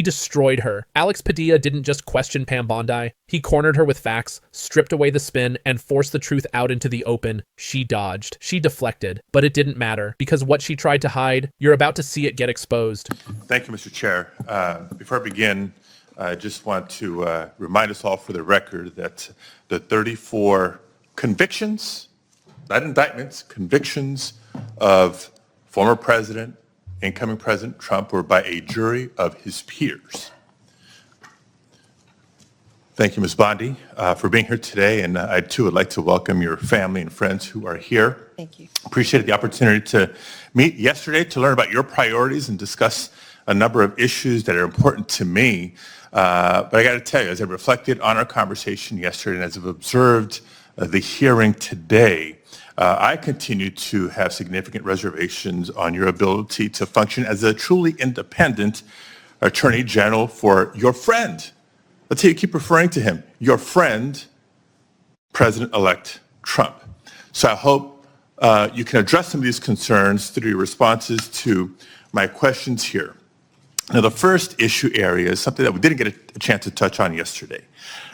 He destroyed her. Alex Padilla didn't just question Pam Bondi. He cornered her with facts, stripped away the spin, and forced the truth out into the open. She dodged. She deflected. But it didn't matter, because what she tried to hide, you're about to see it get exposed. Thank you, Mr. Chair. Before I begin, I just want to remind us all for the record that the 34 convictions, not indictments, convictions of former President, incoming President Trump were by a jury of his peers. Thank you, Ms. Bondi, for being here today, and I too would like to welcome your family and friends who are here. Thank you. Appreciated the opportunity to meet yesterday to learn about your priorities and discuss a number of issues that are important to me. But I got to tell you, as I reflected on our conversation yesterday and as I've observed the hearing today, I continue to have significant reservations on your ability to function as a truly independent Attorney General for your friend. Let's say you keep referring to him, your friend, President-elect Trump. So I hope you can address some of these concerns through your responses to my questions here. Now, the first issue area is something that we didn't get a chance to touch on yesterday.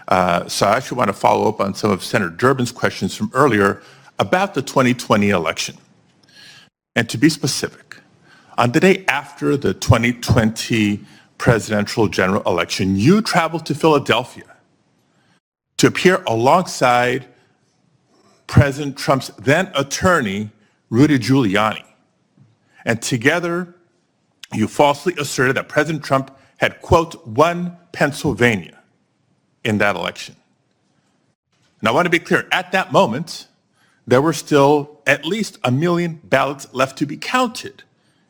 So I actually want to follow up on some of Senator Durbin's questions from earlier about the 2020 election. And to be specific, on the day after the 2020 presidential general election, you traveled to Philadelphia to appear alongside President Trump's then attorney, Rudy Giuliani. And together, you falsely asserted that President Trump had, quote, won Pennsylvania in that election. Now, I want to be clear, at that moment, there were still at least 1 million ballots left to be counted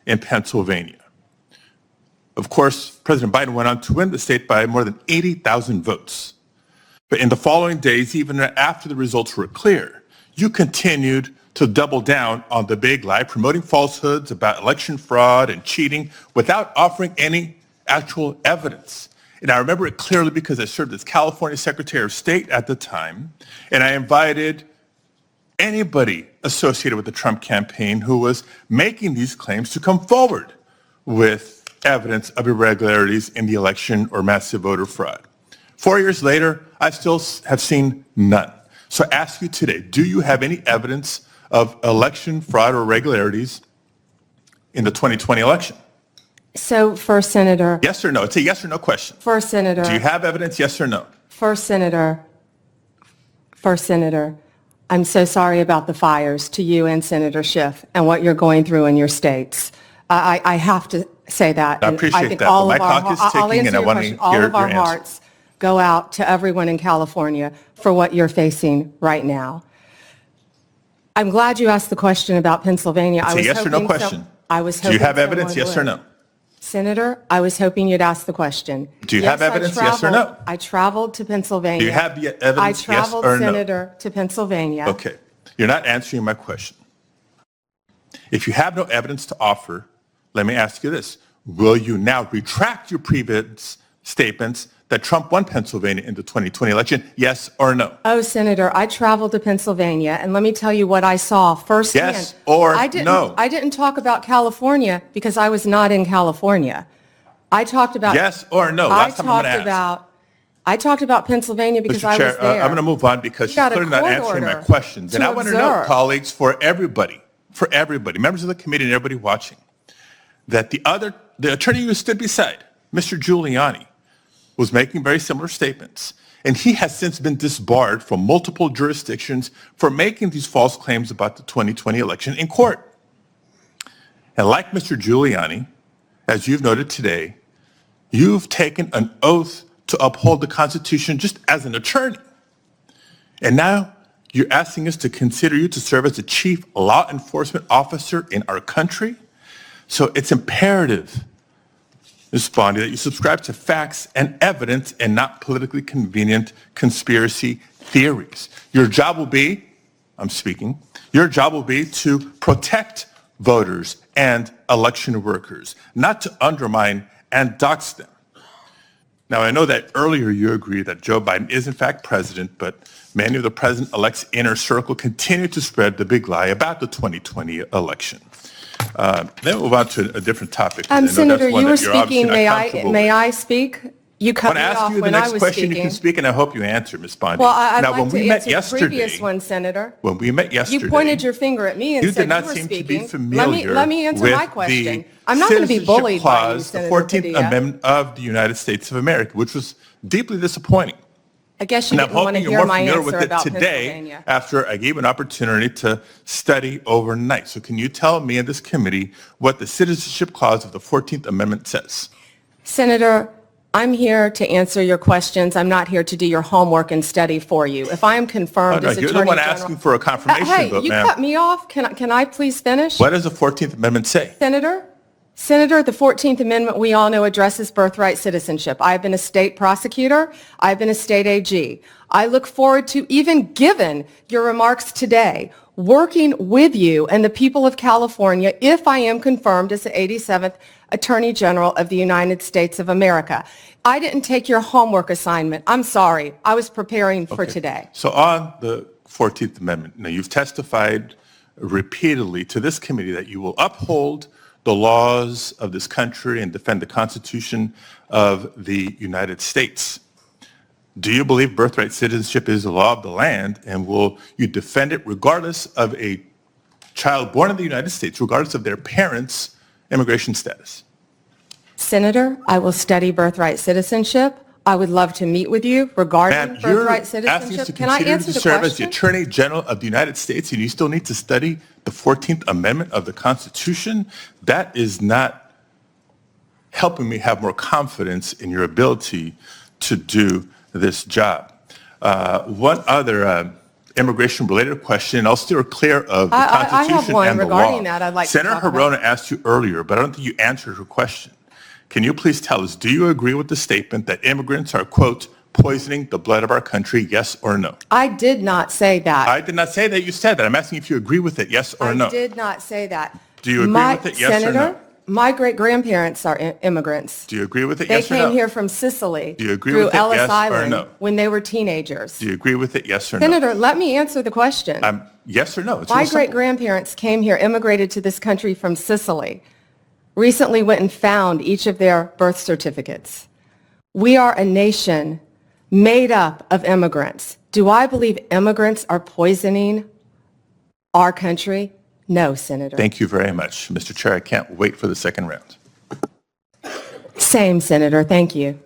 in Pennsylvania. Of course, President Biden went on to win the state by more than 80,000 votes. But in the following days, even after the results were clear, you continued to double down on the big lie, promoting falsehoods about election fraud and cheating without offering any actual evidence. And I remember it clearly because I served as California Secretary of State at the time, and I invited anybody associated with the Trump campaign who was making these claims to come forward with evidence of irregularities in the election or massive voter fraud. 4 years later, I still have seen none. So I ask you today, do you have any evidence of election fraud or irregularities in the 2020 election? So, First Senator. Yes or no? It's a yes or no question. First Senator. Do you have evidence, yes or no? First Senator. I'm so sorry about the fires to you and Senator Schiff and what you're going through in your states. I have to say that. I appreciate that, but my clock is ticking and I want to hear your answer. All of our hearts go out to everyone in California for what you're facing right now. I'm glad you asked the question about Pennsylvania. It's a yes or no question. Do you have evidence, yes or no? Senator, I was hoping you'd ask the question. Do you have evidence, yes or no? I traveled to Pennsylvania. Do you have the evidence, yes or no? I traveled, Senator, to Pennsylvania. Okay. You're not answering my question. If you have no evidence to offer, let me ask you this. Will you now retract your previous statements that Trump won Pennsylvania in the 2020 election, yes or no? Oh, Senator, I traveled to Pennsylvania, and let me tell you what I saw firsthand. Yes or no? I didn't talk about California because I was not in California. I talked about... Yes or no? Last time I'm going to ask. I talked about Pennsylvania because Mr. Chair, I was there. I'm going to move on because she's clearly not answering my questions. And I want to know, colleagues, for everybody, members of the committee and everybody watching, that the attorney who stood beside Mr. Giuliani was making very similar statements. And he has since been disbarred from multiple jurisdictions for making these false claims about the 2020 election in court. And like Mr. Giuliani, as you've noted today, you've taken an oath to uphold the Constitution just as an attorney. And now you're asking us to consider you to serve as the chief law enforcement officer in our country. So it's imperative, Ms. Bondi, that you subscribe to facts and evidence and not politically convenient conspiracy theories. Your job will be, your job will be to protect voters and election workers, not to undermine and dox them. Now, I know that earlier you agreed that Joe Biden is in fact president, but many of the president-elect's inner circle continue to spread the big lie about the 2020 election. Then we'll move on to a different topic. 'cause I know Senator, that's one you were that you're obviously speaking. not comfortable May with. I speak? You cut me I want to off ask you the when I next was question. speaking. You can speak, and I hope you answer, Ms. Bondi. Well, I'd now, like when to we met answer yesterday, the previous one, Senator. when we met yesterday, You pointed your finger at me and you said did not you were seem speaking. to be familiar Let me answer with my question. the I'm not going to be Citizenship bullied by you, Clause, the Senator 14th Padilla. Amendment of the United States of America, which was deeply disappointing. I guess you And I'm didn't want to hoping you're hear more my familiar with answer it about today Pennsylvania. after I gave an opportunity to study overnight. So can you tell me and this committee what the Citizenship Clause of the 14th Amendment says? Senator, I'm here to answer your questions. I'm not here to do your homework and study for you. If I am confirmed as You're Attorney the one General... asking for a confirmation Hey, vote, you ma'am. cut me off. Can I please finish? What does the 14th Amendment say? Senator, the 14th Amendment, we all know, addresses birthright citizenship. I've been a state prosecutor. I've been a state AG. I look forward to, even given your remarks today, working with you and the people of California if I am confirmed as the 87th Attorney General of the United States of America. I didn't take your homework assignment. I'm sorry. I was preparing for today. So on the 14th Amendment, now you've testified repeatedly to this committee that you will uphold the laws of this country and defend the Constitution of the United States. Do you believe birthright citizenship is the law of the land, and will you defend it regardless of a child born in the United States, regardless of their parents' immigration status? Senator, I will study birthright citizenship. I would love to meet with you regarding Ma'am, you're birthright asking us citizenship. to Can I continue answer to the serve as the question? Attorney General of the United States, and you still need to study the 14th Amendment of the Constitution? That is not helping me have more confidence in your ability to do this job. One other immigration-related question, I'll steer clear of the I Constitution have one and the regarding law. that I'd like to Senator talk about. Hirona asked you earlier, but I don't think you answered her question. Can you please tell us, do you agree with the statement that immigrants are, quote, poisoning the blood of our country, yes or no? I did not say that. I did not say that you said that. I'm asking if you agree with it, yes or no. I did not say that. Do you agree with it, yes or no? Senator, my great-grandparents are immigrants. Do you agree with it, They yes or no? came here from Sicily Do you agree through with it, Ellis yes or Island no? when they were teenagers. Do you agree with it, yes or no? Senator, let me answer the question. Yes or no? It's My real simple. great-grandparents came here, immigrated to this country from Sicily, recently went and found each of their birth certificates. We are a nation made up of immigrants. Do I believe immigrants are poisoning our country? No, Senator. Thank you very much, Mr. Chair. I can't wait for the second round. Same, Senator. Thank you.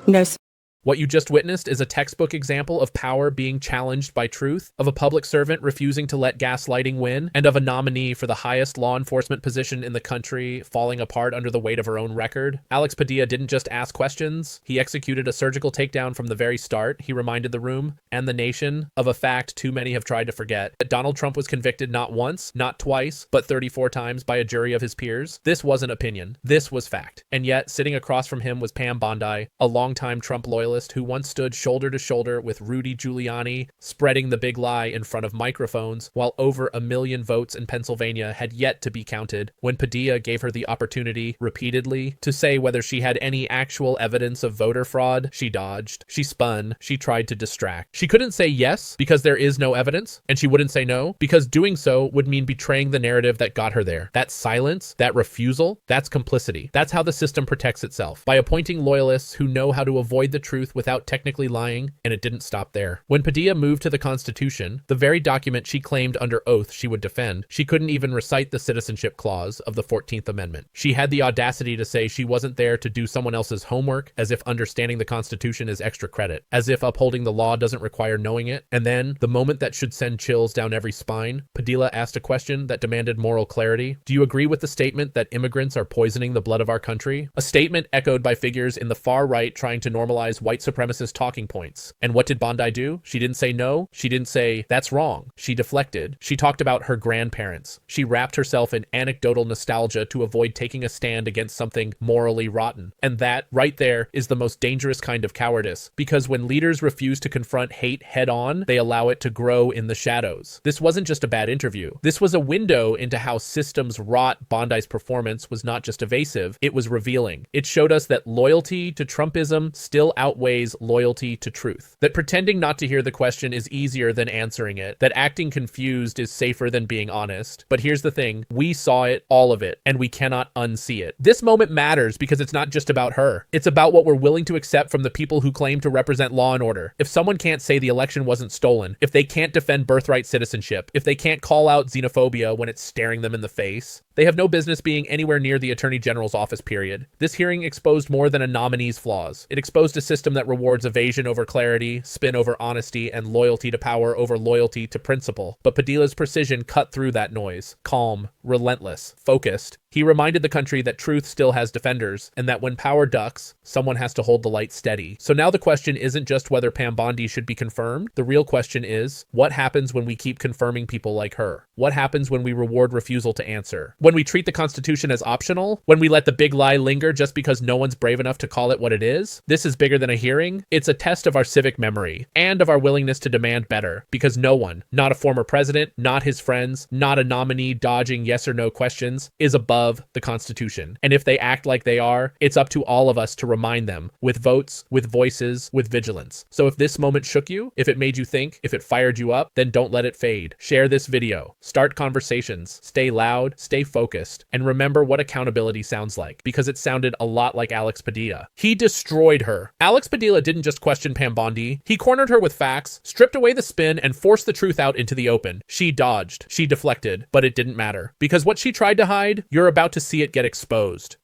No, sir. What you just witnessed is a textbook example of power being challenged by truth, of a public servant refusing to let gaslighting win, and of a nominee for the highest law enforcement position in the country falling apart under the weight of her own record. Alex Padilla didn't just ask questions, he executed a surgical takedown from the very start. He reminded the room and the nation of a fact too many have tried to forget, that Donald Trump was convicted not once, not twice, but 34 times by a jury of his peers. This wasn't opinion. This was fact. And yet, sitting across from him was Pam Bondi, a longtime Trump loyalist who once stood shoulder to shoulder with Rudy Giuliani, spreading the big lie in front of microphones, while over 1 million votes in Pennsylvania had yet to be counted. When Padilla gave her the opportunity repeatedly to say whether she had any actual evidence of voter fraud, she dodged, she spun, she tried to distract. She couldn't say yes because there is no evidence, and she wouldn't say no because doing so would mean betraying the narrative that got her there. That silence, that refusal, that's complicity. That's how the system protects itself, by appointing loyalists who know how to avoid the truth without technically lying, and it didn't stop there. When Padilla moved to the Constitution, the very document she claimed under oath she would defend, she couldn't even recite the Citizenship Clause of the 14th Amendment. She had the audacity to say she wasn't there to do someone else's homework, as if understanding the Constitution is extra credit, as if upholding the law doesn't require knowing it. And then, the moment that should send chills down every spine, Padilla asked a question that demanded moral clarity. Do you agree with the statement that immigrants are poisoning the blood of our country? A statement echoed by figures in the far right trying to normalize white supremacist talking points. And what did Bondi do? She didn't say no. She didn't say, that's wrong. She deflected. She talked about her grandparents. She wrapped herself in anecdotal nostalgia to avoid taking a stand against something morally rotten. And that, right there, is the most dangerous kind of cowardice. Because when leaders refuse to confront hate head on, they allow it to grow in the shadows. This wasn't just a bad interview. This was a window into how systems wrought Bondi's performance was not just evasive, it was revealing. It showed us that loyalty to Trumpism still outweighs outweighs loyalty to truth. That pretending not to hear the question is easier than answering it. That acting confused is safer than being honest. But here's the thing. We saw it, all of it, and we cannot unsee it. This moment matters because it's not just about her. It's about what we're willing to accept from the people who claim to represent law and order. If someone can't say the election wasn't stolen, if they can't defend birthright citizenship, if they can't call out xenophobia when it's staring them in the face, they have no business being anywhere near the Attorney General's office, period. This hearing exposed more than a nominee's flaws. It exposed a system that rewards evasion over clarity, spin over honesty, and loyalty to power over loyalty to principle. But Padilla's precision cut through that noise. Calm, relentless, focused. He reminded the country that truth still has defenders, and that when power ducks, someone has to hold the light steady. So now the question isn't just whether Pam Bondi should be confirmed. The real question is, what happens when we keep confirming people like her? What happens when we reward refusal to answer? When we treat the Constitution as optional? When we let the big lie linger just because no one's brave enough to call it what it is? This is bigger than a hearing. It's a test of our civic memory and of our willingness to demand better, because no one, not a former president, not his friends, not a nominee dodging yes or no questions, is above the Constitution. And if they act like they are, it's up to all of us to remind them, with votes, with voices, with vigilance. So if this moment shook you, if it made you think, if it fired you up, then don't let it fade. Share this video. Start conversations. Stay loud, stay focused, and remember what accountability sounds like, because it sounded a lot like Alex Padilla. He destroyed her. Alex Padilla didn't just question Pam Bondi. He cornered her with facts, stripped away the spin, and forced the truth out into the open. She dodged. She deflected, but it didn't matter. Because what she tried to hide, you're about to see it get exposed.